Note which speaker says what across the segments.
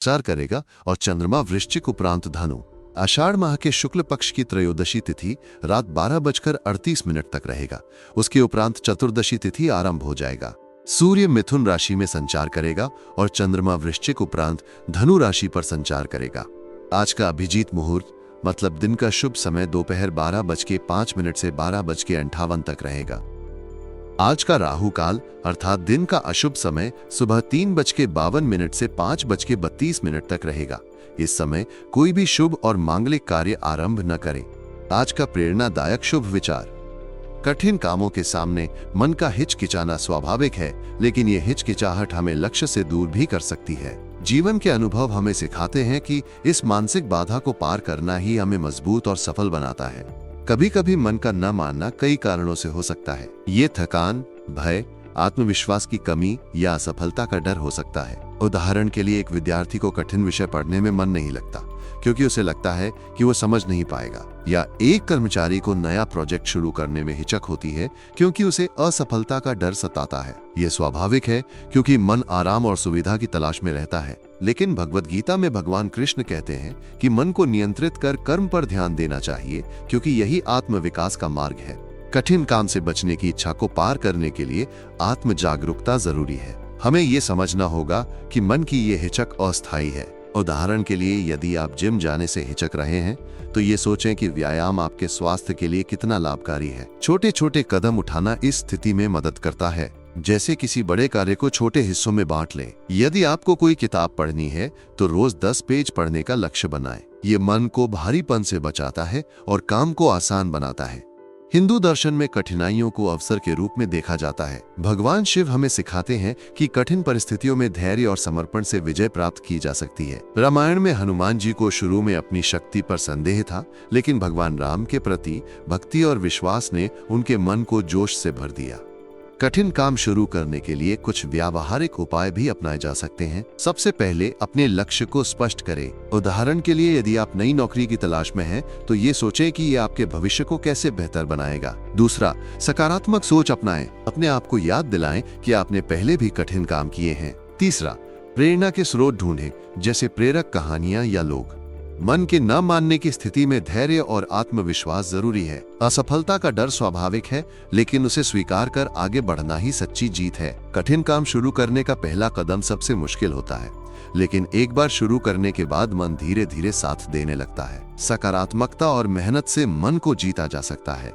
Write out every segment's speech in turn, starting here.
Speaker 1: संचार करेगा और चंद्रमा वृश्चिक उपरांत धनु। आषाढ़ माह के शुक्ल पक्ष की त्रयोदशी तिथि रात 12:38 तक रहेगा। उसके उपरांत चतुर्दशी तिथि आरंभ हो जाएगा। सूर्य मिथुन राशि में संचार करेगा और चंद्रमा वृश्चिक उपरांत धनु राशि पर संचार करेगा। आज का अभिजीत मुहूर्त मतलब दिन का शुभ समय दोपहर 12:05 से 12:58 तक रहेगा। आज का राहु काल अर्थात दिन का अशुभ समय सुबह 3:52 से 5:32 तक रहेगा। इस समय कोई भी शुभ और मांगलिक कार्य आरंभ न करें। आज का प्रेरणादायक शुभ विचार। कठिन कामों के सामने मन का हिचकिचाना स्वाभाविक है, लेकिन ये हिचकिचाहट हमें लक्ष्य से दूर भी कर सकती है। जीवन के अनुभव हमें सिखाते हैं कि इस मानसिक बाधा को पार करना ही हमें मजबूत और सफल बनाता है। कभी कभी मन का न मानना कई कारणों से हो सकता है। ये थकान, भय, आत्मविश्वास की कमी या असफलता का डर हो सकता है। उदाहरण के लिए एक विद्यार्थी को कठिन विषय पढ़ने में मन नहीं लगता क्योंकि उसे लगता है कि वो समझ नहीं पाएगा, या एक कर्मचारी को नया प्रोजेक्ट शुरू करने में हिचक होती है क्योंकि उसे असफलता का डर सताता है। ये स्वाभाविक है क्योंकि मन आराम और सुविधा की तलाश में रहता है। लेकिन भगवद गीता में भगवान कृष्ण कहते हैं कि मन को नियंत्रित कर कर्म पर ध्यान देना चाहिए क्योंकि यही आत्म विकास का मार्ग है। कठिन काम से बचने की इच्छा को पार करने के लिए आत्म जागरूकता जरूरी है। हमें ये समझना होगा कि मन की ये हिचक अस्थायी है। उदाहरण के लिए यदि आप जिम जाने से हिचक रहे हैं तो ये सोचें कि व्यायाम आपके स्वास्थ्य के लिए कितना लाभकारी है। छोटे छोटे कदम उठाना इस स्थिति में मदद करता है। जैसे किसी बड़े कार्य को छोटे हिस्सों में बांट लें। यदि आपको कोई किताब पढ़नी है तो रोज 10 पेज पढ़ने का लक्ष्य बनाएं। ये मन को भारीपन से बचाता है और काम को आसान बनाता है। हिंदू दर्शन में कठिनाइयों को अवसर के रूप में देखा जाता है। भगवान शिव हमें सिखाते हैं कि कठिन परिस्थितियों में धैर्य और समर्पण से विजय प्राप्त की जा सकती है। रामायण में हनुमान जी को शुरू में अपनी शक्ति पर संदेह था, लेकिन भगवान राम के प्रति भक्ति और विश्वास ने उनके मन को जोश से भर दिया। कठिन काम शुरू करने के लिए कुछ व्यावहारिक उपाय भी अपनाए जा सकते हैं। सबसे पहले अपने लक्ष्य को स्पष्ट करें। उदाहरण के लिए यदि आप नई नौकरी की तलाश में हैं, तो ये सोचें कि ये आपके भविष्य को कैसे बेहतर बनाएगा। दूसरा, सकारात्मक सोच अपनाएं। अपने आप को याद दिलाएं कि आपने पहले भी कठिन काम किए हैं। तीसरा, प्रेरणा के स्रोत ढूंढें, जैसे प्रेरक कहानियां या लोग। मन के न मानने की स्थिति में धैर्य और आत्मविश्वास जरूरी है। असफलता का डर स्वाभाविक है, लेकिन उसे स्वीकार कर आगे बढ़ना ही सच्ची जीत है। कठिन काम शुरू करने का पहला कदम सबसे मुश्किल होता है, लेकिन एक बार शुरू करने के बाद मन धीरे धीरे साथ देने लगता है। सकारात्मकता और मेहनत से मन को जीता जा सकता है।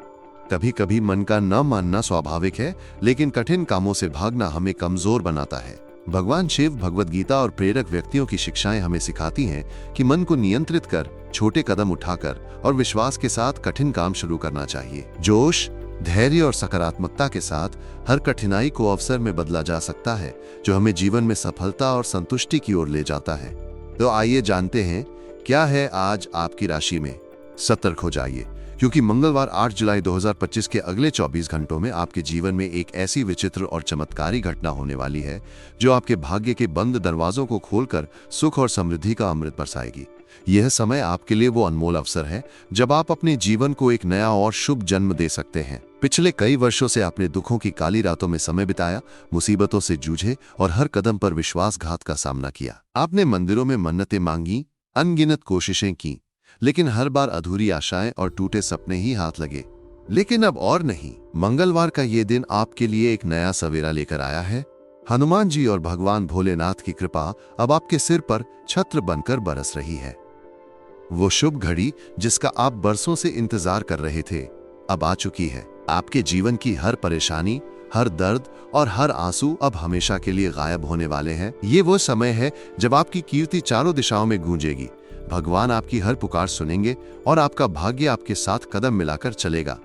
Speaker 1: कभी कभी मन का न मानना स्वाभाविक है, लेकिन कठिन कामों से भागना हमें कमजोर बनाता है। भगवान शिव, भगवद गीता और प्रेरक व्यक्तियों की शिक्षाएं हमें सिखाती हैं कि मन को नियंत्रित कर, छोटे कदम उठाकर और विश्वास के साथ कठिन काम शुरू करना चाहिए। जोश, धैर्य और सकारात्मकता के साथ हर कठिनाई को अवसर में बदला जा सकता है, जो हमें जीवन में सफलता और संतुष्टि की ओर ले जाता है। तो आइए जानते हैं क्या है आज आपकी राशि में। सतर्क हो जाइए, क्योंकि मंगलवार 8 जुलाई 2025 के अगले 24 घंटों में आपके जीवन में एक ऐसी विचित्र और चमत्कारी घटना होने वाली है जो आपके भाग्य के बंद दरवाजों को खोलकर सुख और समृद्धि का अमृत बरसाएगी। यह समय आपके लिए वो अनमोल अवसर है जब आप अपने जीवन को एक नया और शुभ जन्म दे सकते हैं। पिछले कई वर्षों से आपने दुखों की काली रातों में समय बिताया, मुसीबतों से जूझे और हर कदम पर विश्वासघात का सामना किया। आपने मंदिरों में मन्नतें मांगी, अनगिनत कोशिशें की, लेकिन हर बार अधूरी आशाएं और टूटे सपने ही हाथ लगे। लेकिन अब और नहीं, मंगलवार का ये दिन आपके लिए एक नया सवेरा लेकर आया है। हनुमान जी और भगवान भोलेनाथ की कृपा अब आपके सिर पर छत्र बनकर बरस रही है। वो शुभ घड़ी जिसका आप बरसों से इंतजार कर रहे थे, अब आ चुकी है। आपके जीवन की हर परेशानी, हर दर्द और हर आंसू अब हमेशा के लिए गायब होने वाले हैं। ये वो समय है जब आपकी कीर्ति चारों दिशाओं में गूंजेगी। भगवान आपकी हर पुकार सुनेंगे और आपका भाग्य आपके साथ कदम मिलाकर चलेगा।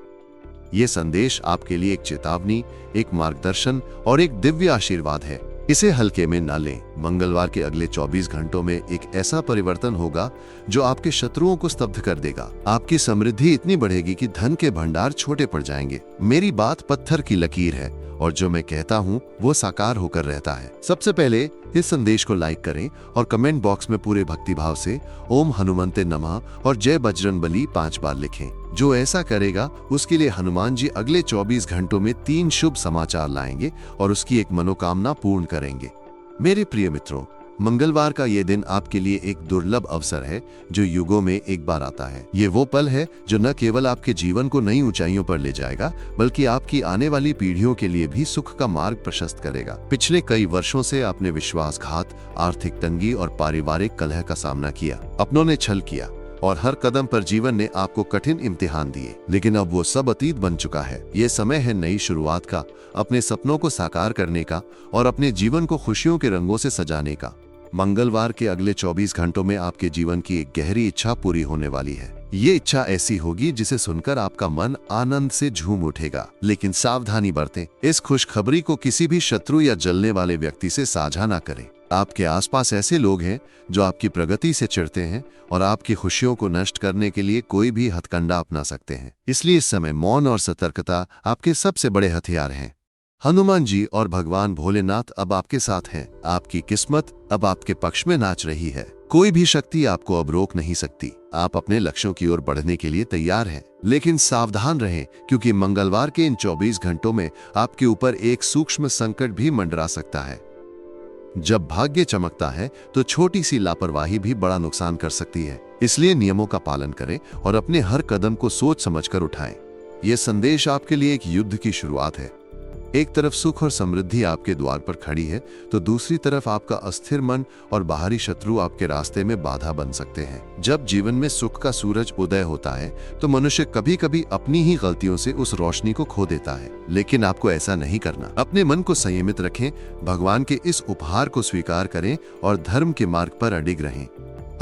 Speaker 1: ये संदेश आपके लिए एक चेतावनी, एक मार्गदर्शन और एक दिव्य आशीर्वाद है। इसे हल्के में न लें। मंगलवार के अगले 24 घंटों में एक ऐसा परिवर्तन होगा जो आपके शत्रुओं को स्तब्ध कर देगा। आपकी समृद्धि इतनी बढ़ेगी कि धन के भंडार छोटे पड़ जाएंगे। मेरी बात पत्थर की लकीर है और जो मैं कहता हूँ वो साकार होकर रहता है। सबसे पहले इस संदेश को लाइक करें और कमेंट बॉक्स में पूरे भक्तिभाव से ओम हनुमंते नमः और जय बजरंगबली 5 बार लिखें। जो ऐसा करेगा उसके लिए हनुमान जी अगले 24 घंटों में 3 शुभ समाचार लाएंगे और उसकी एक मनोकामना पूर्ण करेंगे। मेरे प्रिय मित्रों, मंगलवार का ये दिन आपके लिए एक दुर्लभ अवसर है जो युगों में एक बार आता है। ये वो पल है जो न केवल आपके जीवन को नई ऊंचाइयों पर ले जाएगा, बल्कि आपकी आने वाली पीढ़ियों के लिए भी सुख का मार्ग प्रशस्त करेगा। पिछले कई वर्षों से आपने विश्वासघात, आर्थिक तंगी और पारिवारिक कलह का सामना किया। अपनों ने छल किया और हर कदम पर जीवन ने आपको कठिन इम्तिहान दिए, लेकिन अब वो सब अतीत बन चुका है। ये समय है नई शुरुआत का, अपने सपनों को साकार करने का और अपने जीवन को खुशियों के रंगों से सजाने का। मंगलवार के अगले 24 घंटों में आपके जीवन की एक गहरी इच्छा पूरी होने वाली है। ये इच्छा ऐसी होगी जिसे सुनकर आपका मन आनंद से झूम उठेगा। लेकिन सावधानी बरतें, इस खुशखबरी को किसी भी शत्रु या जलने वाले व्यक्ति से साझा ना करें। आपके आसपास ऐसे लोग हैं जो आपकी प्रगति से चिढ़ते हैं और आपकी खुशियों को नष्ट करने के लिए कोई भी हथकंडा अपना सकते हैं। इसलिए इस समय मौन और सतर्कता आपके सबसे बड़े हथियार हैं। हनुमान जी और भगवान भोलेनाथ अब आपके साथ हैं। आपकी किस्मत अब आपके पक्ष में नाच रही है। कोई भी शक्ति आपको अब रोक नहीं सकती। आप अपने लक्ष्यों की ओर बढ़ने के लिए तैयार हैं। लेकिन सावधान रहें, क्योंकि मंगलवार के इन 24 घंटों में आपके ऊपर एक सूक्ष्म संकट भी मंडरा सकता है। जब भाग्य चमकता है तो छोटी सी लापरवाही भी बड़ा नुकसान कर सकती है। इसलिए नियमों का पालन करें और अपने हर कदम को सोच समझकर उठाएं। यह संदेश आपके लिए एक युद्ध की शुरुआत है। एक तरफ सुख और समृद्धि आपके द्वार पर खड़ी है, तो दूसरी तरफ आपका अस्थिर मन और बाहरी शत्रु आपके रास्ते में बाधा बन सकते हैं। जब जीवन में सुख का सूरज उदय होता है तो मनुष्य कभी कभी अपनी ही गलतियों से उस रोशनी को खो देता है, लेकिन आपको ऐसा नहीं करना। अपने मन को संयमित रखें, भगवान के इस उपहार को स्वीकार करें और धर्म के मार्ग पर अडिग रहें।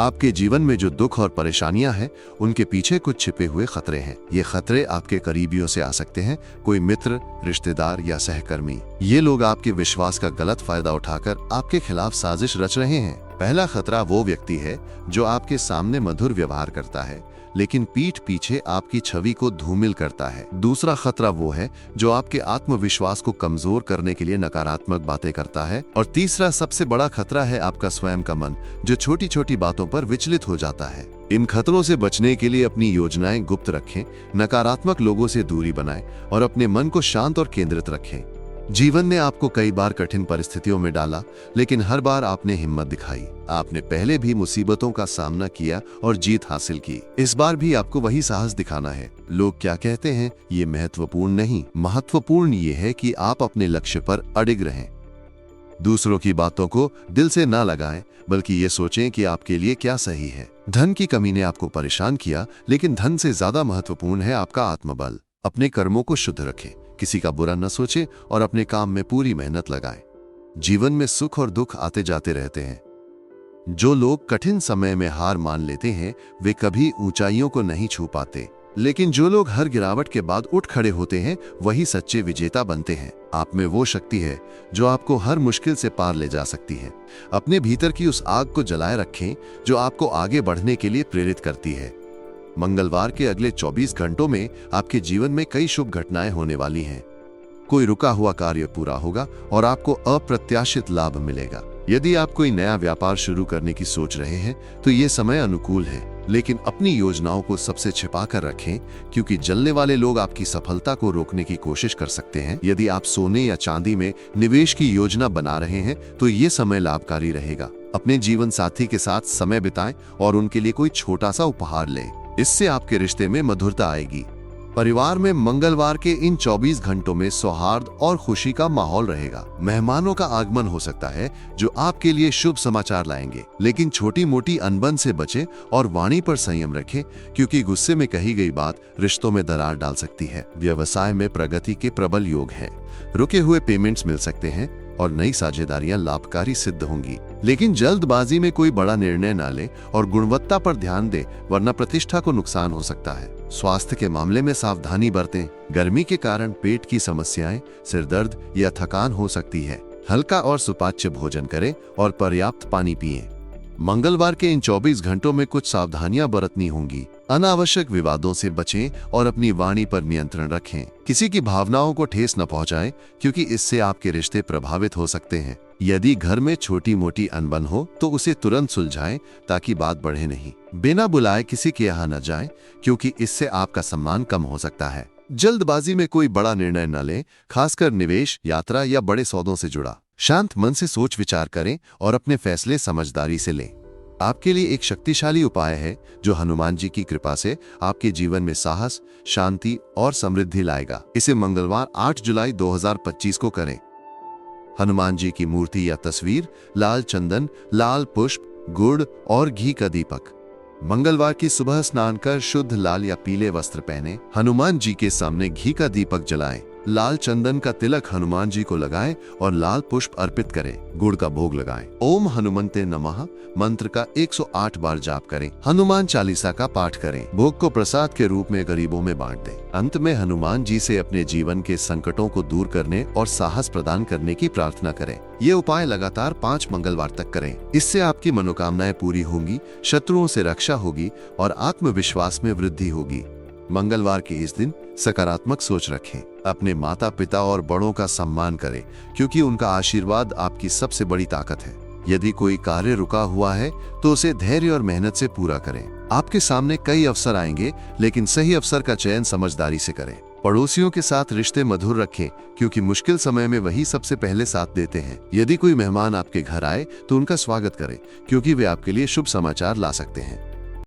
Speaker 1: आपके जीवन में जो दुख और परेशानियां हैं, उनके पीछे कुछ छिपे हुए खतरे हैं। ये खतरे आपके करीबियों से आ सकते हैं, कोई मित्र, रिश्तेदार या सहकर्मी। ये लोग आपके विश्वास का गलत फायदा उठाकर आपके खिलाफ साजिश रच रहे हैं। पहला खतरा वो व्यक्ति है जो आपके सामने मधुर व्यवहार करता है, लेकिन पीठ पीछे आपकी छवि को धूमिल करता है। दूसरा खतरा वो है जो आपके आत्मविश्वास को कमजोर करने के लिए नकारात्मक बातें करता है। और तीसरा सबसे बड़ा खतरा है आपका स्वयं का मन, जो छोटी छोटी बातों पर विचलित हो जाता है। इन खतरों से बचने के लिए अपनी योजनाएं गुप्त रखें, नकारात्मक लोगों से दूरी बनाएं और अपने मन को शांत और केंद्रित रखें। जीवन ने आपको कई बार कठिन परिस्थितियों में डाला, लेकिन हर बार आपने हिम्मत दिखाई। आपने पहले भी मुसीबतों का सामना किया और जीत हासिल की। इस बार भी आपको वही साहस दिखाना है। लोग क्या कहते हैं ये महत्वपूर्ण नहीं, महत्वपूर्ण ये है कि आप अपने लक्ष्य पर अडिग रहें। दूसरों की बातों को दिल से ना लगाएं, बल्कि ये सोचें कि आपके लिए क्या सही है। धन की कमी ने आपको परेशान किया, लेकिन धन से ज्यादा महत्वपूर्ण है आपका आत्मबल। अपने कर्मों को शुद्ध रखें, किसी का बुरा न सोचें और अपने काम में पूरी मेहनत लगाएं। जीवन में सुख और दुख आते जाते रहते हैं। जो लोग कठिन समय में हार मान लेते हैं, वे कभी ऊंचाइयों को नहीं छू पाते, लेकिन जो लोग हर गिरावट के बाद उठ खड़े होते हैं, वही सच्चे विजेता बनते हैं। आप में वो शक्ति है जो आपको हर मुश्किल से पार ले जा सकती है। अपने भीतर की उस आग को जलाए रखें जो आपको आगे बढ़ने के लिए प्रेरित करती है। मंगलवार के अगले 24 घंटों में आपके जीवन में कई शुभ घटनाएं होने वाली हैं। कोई रुका हुआ कार्य पूरा होगा और आपको अप्रत्याशित लाभ मिलेगा। यदि आप कोई नया व्यापार शुरू करने की सोच रहे हैं तो ये समय अनुकूल है, लेकिन अपनी योजनाओं को सबसे छिपा कर रखें, क्योंकि जलने वाले लोग आपकी सफलता को रोकने की कोशिश कर सकते हैं। यदि आप सोने या चांदी में निवेश की योजना बना रहे हैं तो ये समय लाभकारी रहेगा। अपने जीवन साथी के साथ समय बिताएं और उनके लिए कोई छोटा सा उपहार लें। इससे आपके रिश्ते में मधुरता आएगी। परिवार में मंगलवार के इन 24 घंटों में सौहार्द और खुशी का माहौल रहेगा। मेहमानों का आगमन हो सकता है जो आपके लिए शुभ समाचार लाएंगे, लेकिन छोटी मोटी अनबन से बचें और वाणी पर संयम रखें, क्योंकि गुस्से में कही गई बात रिश्तों में दरार डाल सकती है। व्यवसाय में प्रगति के प्रबल योग हैं। रुके हुए पेमेंट्स मिल सकते हैं और नई साझेदारियां लाभकारी सिद्ध होंगी, लेकिन जल्दबाजी में कोई बड़ा निर्णय ना लें और गुणवत्ता पर ध्यान दें, वरना प्रतिष्ठा को नुकसान हो सकता है। स्वास्थ्य के मामले में सावधानी बरतें। गर्मी के कारण पेट की समस्याएं, सिरदर्द या थकान हो सकती है। हल्का और सुपाच्य भोजन करें और पर्याप्त पानी पिएं। मंगलवार के इन 24 घंटों में कुछ सावधानियां बरतनी होंगी। अनावश्यक विवादों से बचें और अपनी वाणी पर नियंत्रण रखें। किसी की भावनाओं को ठेस न पहुंचाएं, क्योंकि इससे आपके रिश्ते प्रभावित हो सकते हैं। यदि घर में छोटी मोटी अनबन हो तो उसे तुरंत सुलझाएं, ताकि बात बढ़े नहीं। बिना बुलाए किसी के यहाँ न जाएं, क्योंकि इससे आपका सम्मान कम हो सकता है। जल्दबाजी में कोई बड़ा निर्णय न लें, खासकर निवेश, यात्रा या बड़े सौदों से जुड़ा। शांत मन से सोच विचार करें और अपने फैसले समझदारी से लें। आपके लिए एक शक्तिशाली उपाय है जो हनुमान जी की कृपा से आपके जीवन में साहस, शांति और समृद्धि लाएगा। इसे मंगलवार 8 जुलाई 2025 को करें। हनुमान जी की मूर्ति या तस्वीर, लाल चंदन, लाल पुष्प, गुड़ और घी का दीपक। मंगलवार की सुबह स्नान कर शुद्ध लाल या पीले वस्त्र पहने हनुमान जी के सामने घी का दीपक जलाएं। लाल चंदन का तिलक हनुमान जी को लगाएं और लाल पुष्प अर्पित करें। गुड़ का भोग लगाएं। ओम हनुमंते नमः मंत्र का 108 बार जाप करें। हनुमान चालीसा का पाठ करें। भोग को प्रसाद के रूप में गरीबों में बांट दें। अंत में हनुमान जी से अपने जीवन के संकटों को दूर करने और साहस प्रदान करने की प्रार्थना करें। ये उपाय लगातार 5 मंगलवार तक करें। इससे आपकी मनोकामनाएं पूरी होंगी, शत्रुओं से रक्षा होगी और आत्मविश्वास में वृद्धि होगी। मंगलवार के इस दिन सकारात्मक सोच रखें। अपने माता पिता और बड़ों का सम्मान करें क्योंकि उनका आशीर्वाद आपकी सबसे बड़ी ताकत है। यदि कोई कार्य रुका हुआ है तो उसे धैर्य और मेहनत से पूरा करें। आपके सामने कई अवसर आएंगे, लेकिन सही अवसर का चयन समझदारी से करें। पड़ोसियों के साथ रिश्ते मधुर रखें क्योंकि मुश्किल समय में वही सबसे पहले साथ देते हैं। यदि कोई मेहमान आपके घर आए तो उनका स्वागत करें क्योंकि वे आपके लिए शुभ समाचार ला सकते हैं।